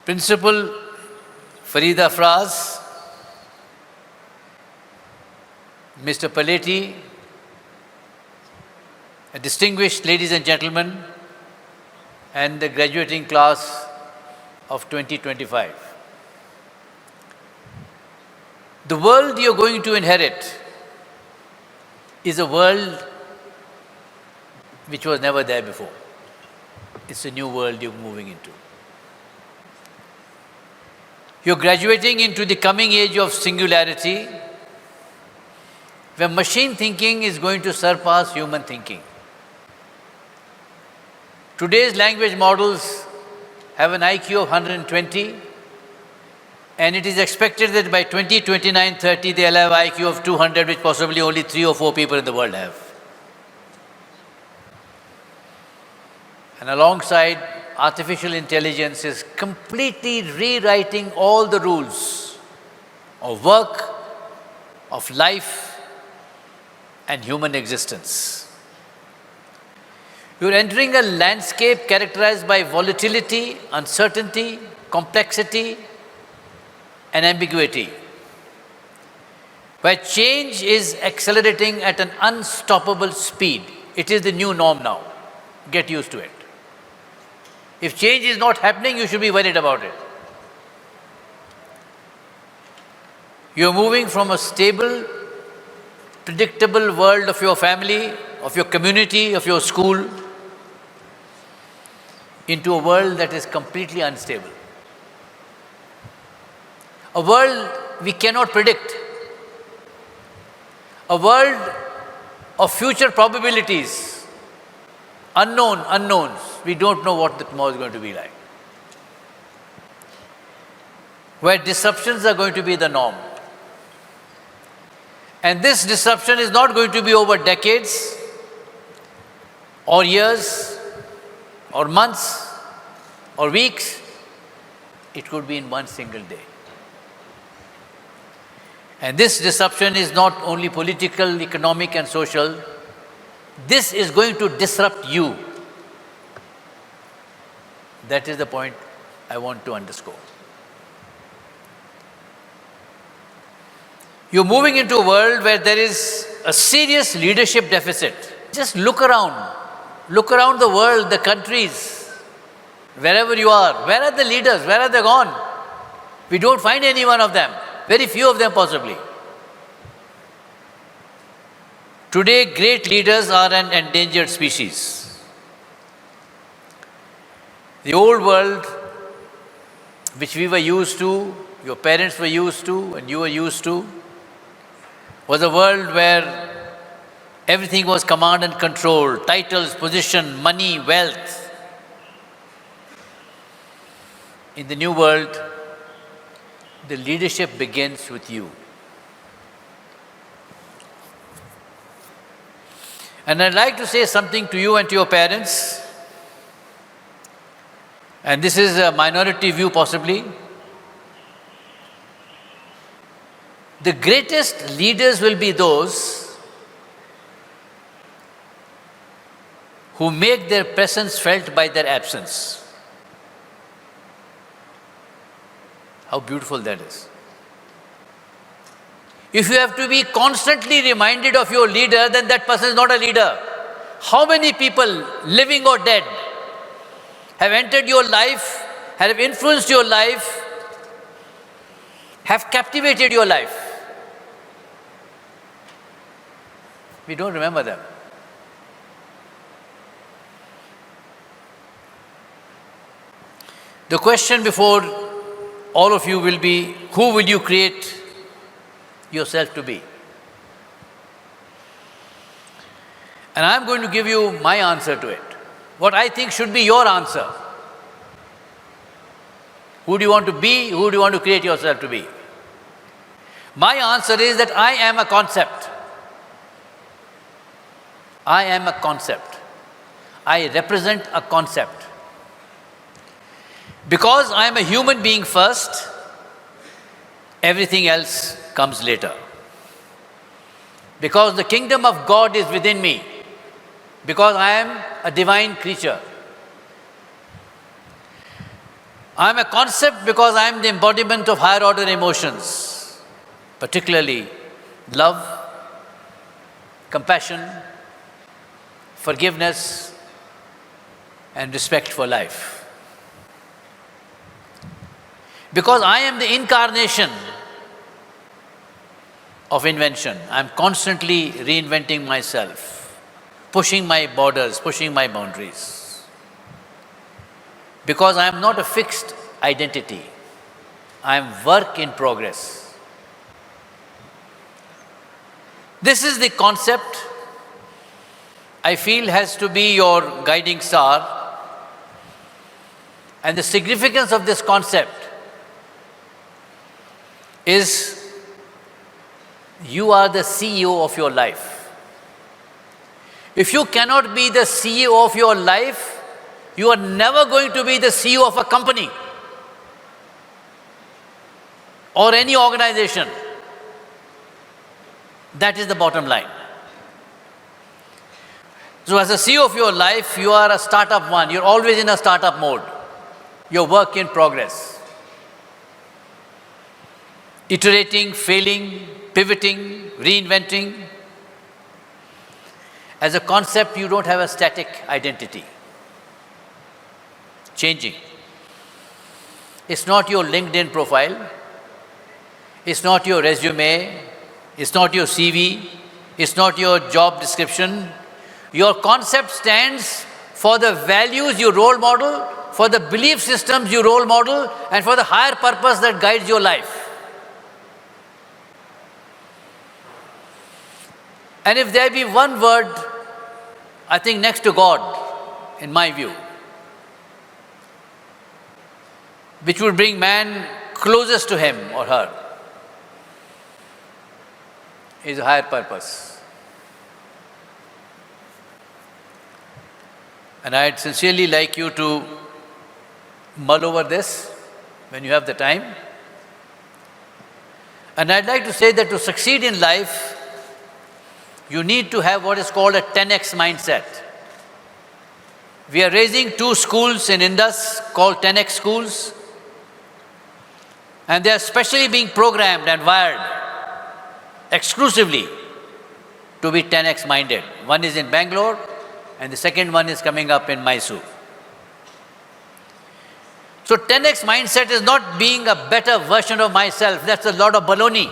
Principal Farida Fraz, Mr. Paleti, distinguished ladies and gentlemen, and the graduating class of 2025. The world you're going to inherit is a world which was never there before. It's a new world you're moving into. You're graduating into the coming age of singularity, where machine thinking is going to surpass human thinking. Today's language models have an IQ of 120, and it is expected that by 2029-30 they'll have IQ of 200, which possibly only 3 or 4 people in the world have. And alongside, artificial intelligence is completely rewriting all the rules of work, of life, and human existence. You're entering a landscape characterized by volatility, uncertainty, complexity, and ambiguity, where change is accelerating at an unstoppable speed. It is the new norm now. Get used to it. If change is not happening, you should be worried about it. You're moving from a stable, predictable world of your family, of your community, of your school, into a world that is completely unstable. A world we cannot predict. A world of future probabilities, unknowns. We don't know what the tomorrow is going to be like. Where disruptions are going to be the norm. And this disruption is not going to be over decades, or years, or months, or weeks. It could be in one single day. And this disruption is not only political, economic, and social. This is going to disrupt you. That is the point I want to underscore. You're moving into a world where there is a serious leadership deficit. Just look around. Look around the world, the countries, wherever you are. Where are the leaders? Where are they gone? We don't find any one of them. Very few of them possibly. Today, great leaders are an endangered species. The old world, which we were used to, your parents were used to, and you were used to, was a world where everything was command and control, titles, position, money, wealth. In the new world, the leadership begins with you. And I'd like to say something to you and to your parents. And this is a minority view possibly. The greatest leaders will be those who make their presence felt by their absence. How beautiful that is. If you have to be constantly reminded of your leader, then that person is not a leader. How many people, living or dead, have entered your life, have influenced your life, have captivated your life? We don't remember them. The question before all of you will be, who will you create yourself to be? And I'm going to give you my answer to it. What I think should be your answer. Who do you want to be? Who do you want to create yourself to be? My answer is that I am a concept. I am a concept. I represent a concept. Because I am a human being first, everything else comes later. Because the kingdom of God is within me. Because I am a divine creature. I am a concept because I am the embodiment of higher order emotions, particularly love, compassion, forgiveness, and respect for life. Because I am the incarnation of invention, I am constantly reinventing myself, pushing my borders, pushing my boundaries. Because I am not a fixed identity, I am work in progress. This is the concept I feel has to be your guiding star, and the significance of this concept is you are the CEO of your life. If you cannot be the CEO of your life, you are never going to be the CEO of a company or any organization. That is the bottom line. So as a CEO of your life, you are a startup one. You're always in a startup mode. You're work in progress. Iterating, failing, pivoting, reinventing. As a concept, you don't have a static identity. Changing. It's not your LinkedIn profile. It's not your resume. It's not your CV. It's not your job description. Your concept stands for the values you role model, for the belief systems you role model, and for the higher purpose that guides your life. And if there be one word, I think next to God, in my view, which will bring man closest to him or her, is a higher purpose. And I'd sincerely like you to mull over this when you have the time. And I'd like to say that to succeed in life, you need to have what is called a 10x mindset. We are raising 2 schools in Indus called 10x schools. And they are specially being programmed and wired exclusively to be 10x minded. One is in Bangalore, and the second one is coming up in Mysore. So 10x mindset is not being a better version of myself. That's a lot of baloney.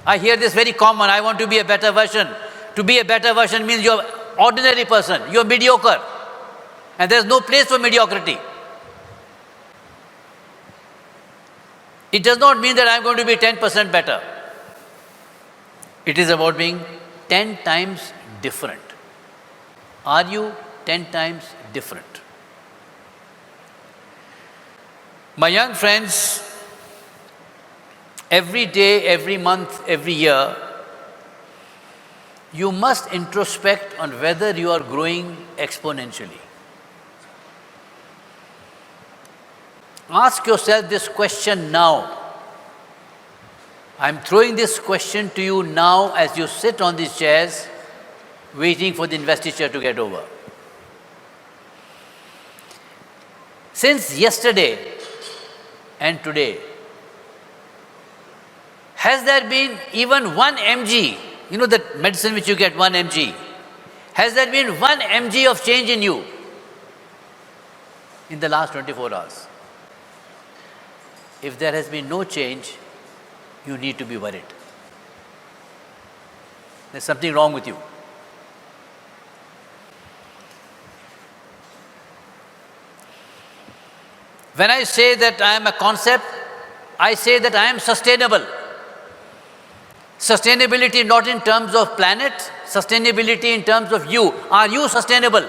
I hear this very common. I want to be a better version. To be a better version means you're an ordinary person. You're mediocre. And there's no place for mediocrity. It does not mean that I'm going to be 10% better. It is about being 10 times different. Are you 10 times different? My young friends, every day, every month, every year, you must introspect on whether you are growing exponentially. Ask yourself this question now. I'm throwing this question to you now as you sit on these chairs, waiting for the investiture to get over. Since yesterday and today, has there been even 1 mg, you know that medicine which you get 1 mg, has there been 1 mg of change in you in the last 24 hours? If there has been no change, you need to be worried. There's something wrong with you. When I say that I am a concept, I say that I am sustainable. Sustainability not in terms of planet, sustainability in terms of you. Are you sustainable?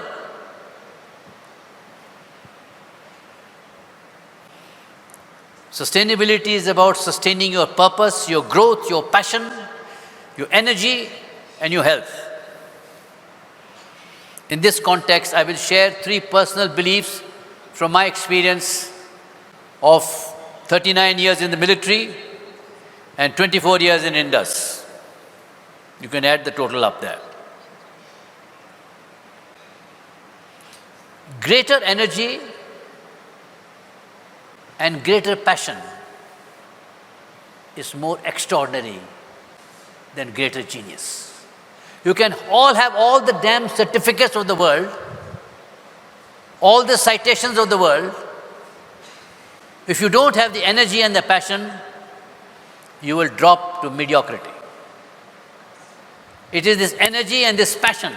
Sustainability is about sustaining your purpose, your growth, your passion, your energy, and your health. In this context, I will share 3 personal beliefs from my experience of 39 years in the military and 24 years in Indus. You can add the total up there. Greater energy and greater passion is more extraordinary than greater genius. You can all have all the damn certificates of the world, all the citations of the world. If you don't have the energy and the passion, you will drop to mediocrity. It is this energy and this passion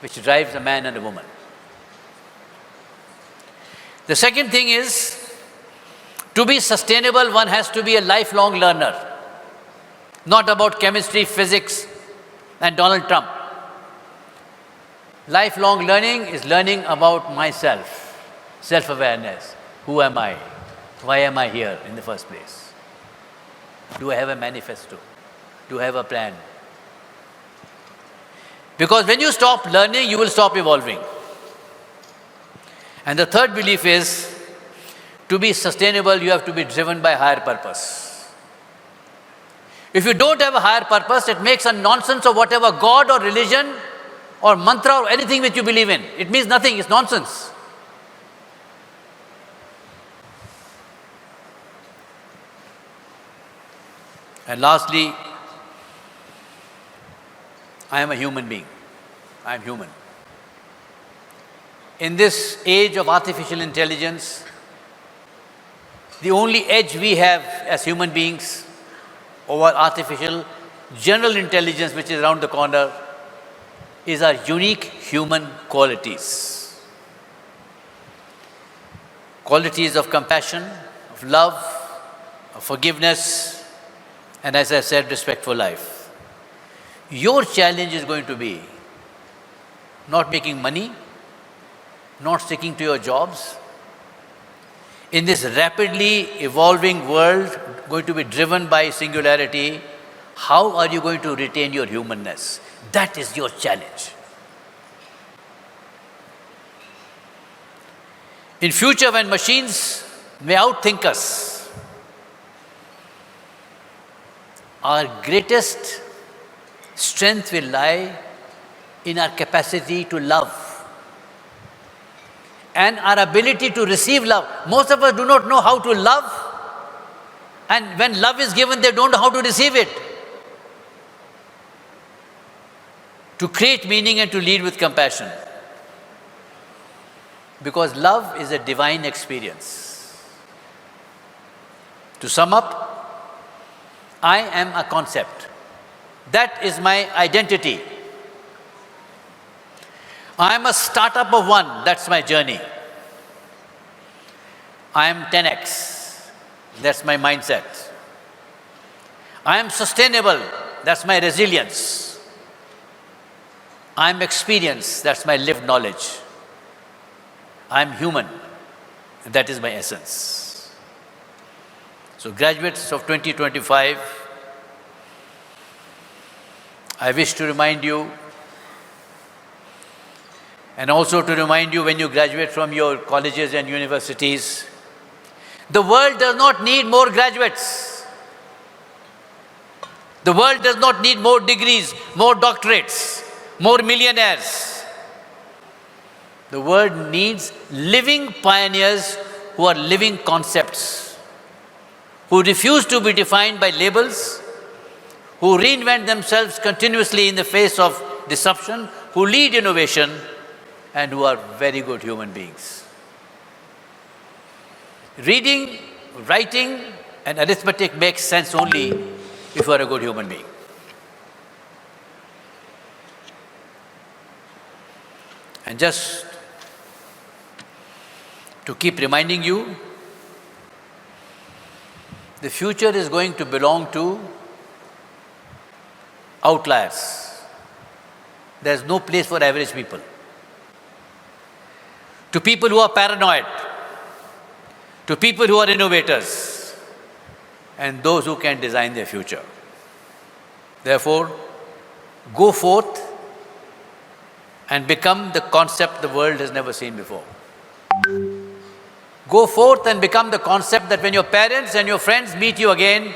which drives a man and a woman. The second thing is, to be sustainable, one has to be a lifelong learner. Not about chemistry, physics, and Donald Trump. Lifelong learning is learning about myself, self-awareness. Who am I? Why am I here in the first place? Do I have a manifesto? Do I have a plan? Because when you stop learning, you will stop evolving. And the third belief is, to be sustainable, you have to be driven by higher purpose. If you don't have a higher purpose, it makes a nonsense of whatever God or religion or mantra or anything which you believe in. It means nothing, it's nonsense. And lastly, I am a human being. I am human. In this age of artificial intelligence, the only edge we have as human beings over artificial general intelligence, which is around the corner, is our unique human qualities. Qualities of compassion, of love, of forgiveness, and as I said, respect for life. Your challenge is going to be not making money, not sticking to your jobs. In this rapidly evolving world, going to be driven by singularity, how are you going to retain your humanness? That is your challenge. In future, when machines may outthink us, our greatest strength will lie in our capacity to love and our ability to receive love. Most of us do not know how to love, and when love is given, they don't know how to receive it. To create meaning and to lead with compassion. Because love is a divine experience. To sum up, I am a concept. That is my identity. I am a startup of one. That's my journey. I am 10x. That's my mindset. I am sustainable. That's my resilience. I am experience. That's my lived knowledge. I am human. That is my essence. So graduates of 2025, I wish to remind you, and also to remind you when you graduate from your colleges and universities, the world does not need more graduates. The world does not need more degrees, more doctorates, more millionaires. The world needs living pioneers who are living concepts, who refuse to be defined by labels, who reinvent themselves continuously in the face of disruption, who lead innovation, and who are very good human beings. Reading, writing, and arithmetic makes sense only if you are a good human being. And just to keep reminding you, the future is going to belong to outliers. There is no place for average people. To people who are paranoid, to people who are innovators, and those who can design their future. Therefore, go forth and become the concept the world has never seen before. Go forth and become the concept that when your parents and your friends meet you again,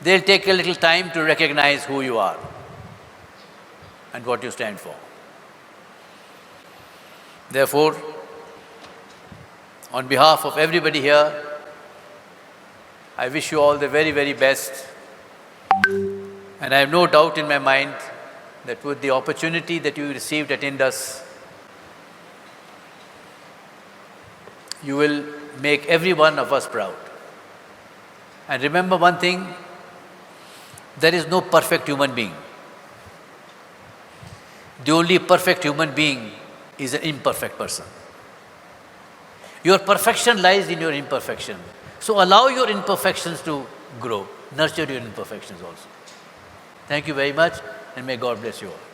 they'll take a little time to recognize who you are and what you stand for. Therefore, On behalf of everybody here, I wish you all the very, very best. And I have no doubt in my mind that with the opportunity that you received at Indus, you will make every one of us proud. And remember one thing, there is no perfect human being. The only perfect human being is an imperfect person. Your perfection lies in your imperfection. So allow your imperfections to grow. Nurture your imperfections also. Thank you very much, and may God bless you all.